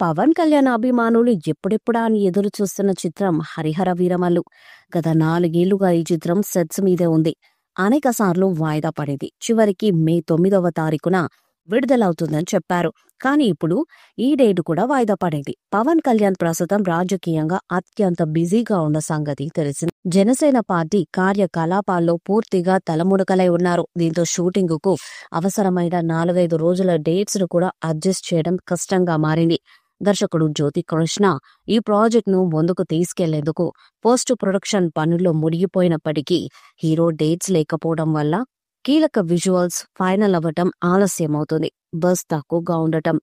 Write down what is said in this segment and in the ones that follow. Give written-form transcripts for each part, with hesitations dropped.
పవన్ కళ్యాణ్ అభిమానులు ఎప్పుడెప్పుడా అని ఎదురు చూస్తున్న చిత్రం హరిహర వీరమల్లు. గత 4 ఏళ్లుగా ఈ చిత్రం సెట్స్ మీదే ఉంది. అనేక సార్లు వాయిదా పడేది. చివరికి మే 9వ తారీఖున విడుదలవుతుందని చెప్పారు. కానీ ఇప్పుడు ఈ డేట్ కూడా వాయిదా పడేది. పవన్ కళ్యాణ్ ప్రస్తుతం రాజకీయంగా అత్యంత బిజీగా ఉన్న సంగతి తెలిసింది. జనసేన పార్టీ కార్యకలాపాల్లో పూర్తిగా తలమునకలై ఉన్నారు. దీంతో షూటింగ్ కు అవసరమైన 4-5 రోజుల డేట్స్ ను కూడా అడ్జస్ట్ చేయడం కష్టంగా మారింది. దర్శకుడు జ్యోతి కృష్ణ ఈ ప్రాజెక్ట్ ను ముందుకు తీసుకెళ్లేందుకు పోస్ట్ ప్రొడక్షన్ పనుల్లో మునిగిపోయినప్పటికీ హీరో డేట్స్ లేకపోవడం వల్ల కీలక విజువల్స్ ఫైనల్ అవ్వటం ఆలస్యమవుతుంది. బస్ తక్కువగా ఉండటం,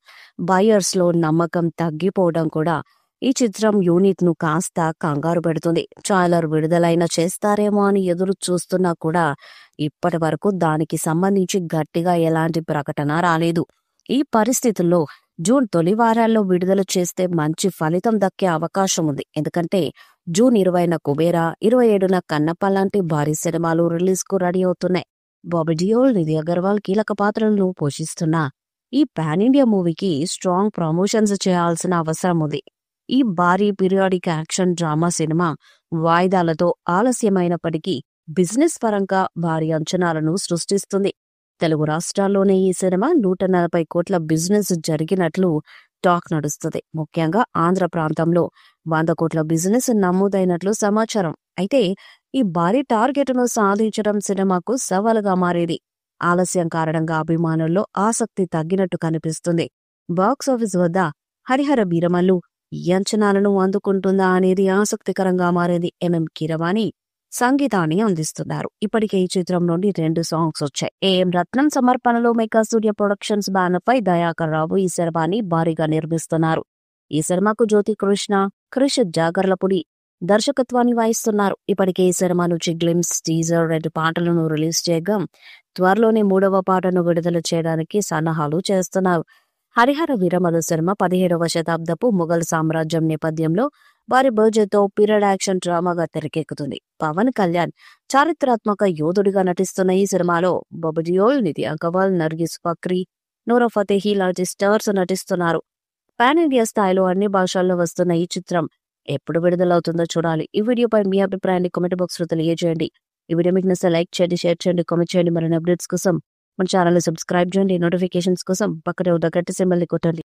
బయర్స్ లో నమ్మకం తగ్గిపోవడం కూడా ఈ చిత్రం యూనిట్ ను కాస్త కంగారు పెడుతుంది. ట్రైలర్ విడుదలైన చేస్తారేమో అని ఎదురు చూస్తున్నా కూడా ఇప్పటి వరకు దానికి సంబంధించి గట్టిగా ఎలాంటి ప్రకటన రాలేదు. ఈ పరిస్థితుల్లో జూన్ తొలి వారాల్లో విడుదల చేస్తే మంచి ఫలితం దక్కే అవకాశం ఉంది. ఎందుకంటే జూన్ 20న కుబేరా, 27న కన్నప్ప లాంటి భారీ సినిమాలు రిలీజ్ కు రెడీ అవుతున్నాయి. బాబీ డియోల్, నిధి అగర్వాల్ కీలక పాత్రలను పోషిస్తున్న ఈ పాన్ ఇండియా మూవీకి స్ట్రాంగ్ ప్రమోషన్స్ చేయాల్సిన అవసరం ఉంది. ఈ భారీ పీరియాడిక్ యాక్షన్ డ్రామా సినిమా వాయిదాలతో ఆలస్యమైనప్పటికీ బిజినెస్ పరంగా భారీ అంచనాలను సృష్టిస్తుంది. తెలుగు రాష్ట్రాల్లోనే ఈ సినిమా 140 కోట్ల బిజినెస్ జరిగినట్లు టాక్ నడుస్తుంది. ముఖ్యంగా ఆంధ్ర ప్రాంతంలో 100 కోట్ల బిజినెస్ నమోదైనట్లు సమాచారం. అయితే ఈ భారీ టార్గెట్ ను సాధించడం సినిమాకు సవాలుగా మారేది. ఆలస్యం కారణంగా అభిమానుల్లో ఆసక్తి తగ్గినట్టు కనిపిస్తుంది. బాక్సాఫీస్ వద్ద హరిహర వీరమల్లు ఈ అంచనాలను అందుకుంటుందా అనేది ఆసక్తికరంగా మారేది. ఎంఎం కీరవాణి సంగీతాన్ని అందిస్తున్నారు. ఇప్పటికే ఈ చిత్రం నుండి 2 సాంగ్స్ వచ్చాయి. ఏఎం రత్నం సమర్పణలో మెగా స్టూడియో ప్రొడక్షన్స్ బ్యానర్ పై దయాకర్ రావు ఈ సినిమాని భారీగా నిర్మిస్తున్నారు. ఈ సినిమాకు జ్యోతి కృష్ణ, క్రిష్ జాగర్లపుడి దర్శకత్వాన్ని వహిస్తున్నారు. ఇప్పటికే ఈ సినిమా నుంచి గ్లిమ్స్, టీజర్, 2 పాటలను రిలీజ్ చేయగా త్వరలోనే 3వ పాటను విడుదల చేయడానికి సన్నాహాలు చేస్తున్నారు. హరిహర వీరమల్లు సినిమా 17వ శతాబ్దపు మొఘల్ సామ్రాజ్యం నేపథ్యంలో భారీ బడ్జెట్తో పీరియడ్ యాక్షన్ డ్రామాగా తెరకెక్కుతుంది. పవన్ కళ్యాణ్ చారిత్రాత్మక యోధుడిగా నటిస్తున్న ఈ సినిమాలో బాబీ డియోల్, నిధి అగర్వాల్, నర్గిస్ ఫక్రీ, నూరా ఫతేహీ లాంటి స్టార్స్ నటిస్తున్నారు. పాన్ ఇండియా స్థాయిలో అన్ని భాషల్లో వస్తున్న ఈ చిత్రం ఎప్పుడు విడుదలవుతుందో చూడాలి. ఈ వీడియోపై మీ అభిప్రాయాన్ని కామెంట్ బాక్స్ లో తెలియజేయండి. ఈ వీడియో మీకు నచ్చితే లైక్ చేయండి, షేర్ చేయండి, కామెంట్ చేయండి. మరిన్ని అప్డేట్స్ కోసం మన ఛానల్ ని సబ్స్క్రైబ్ చేయండి. నోటిఫికేషన్స్ కోసం పక్కనే ఉన్న గంట సింబల్ ని కొట్టండి.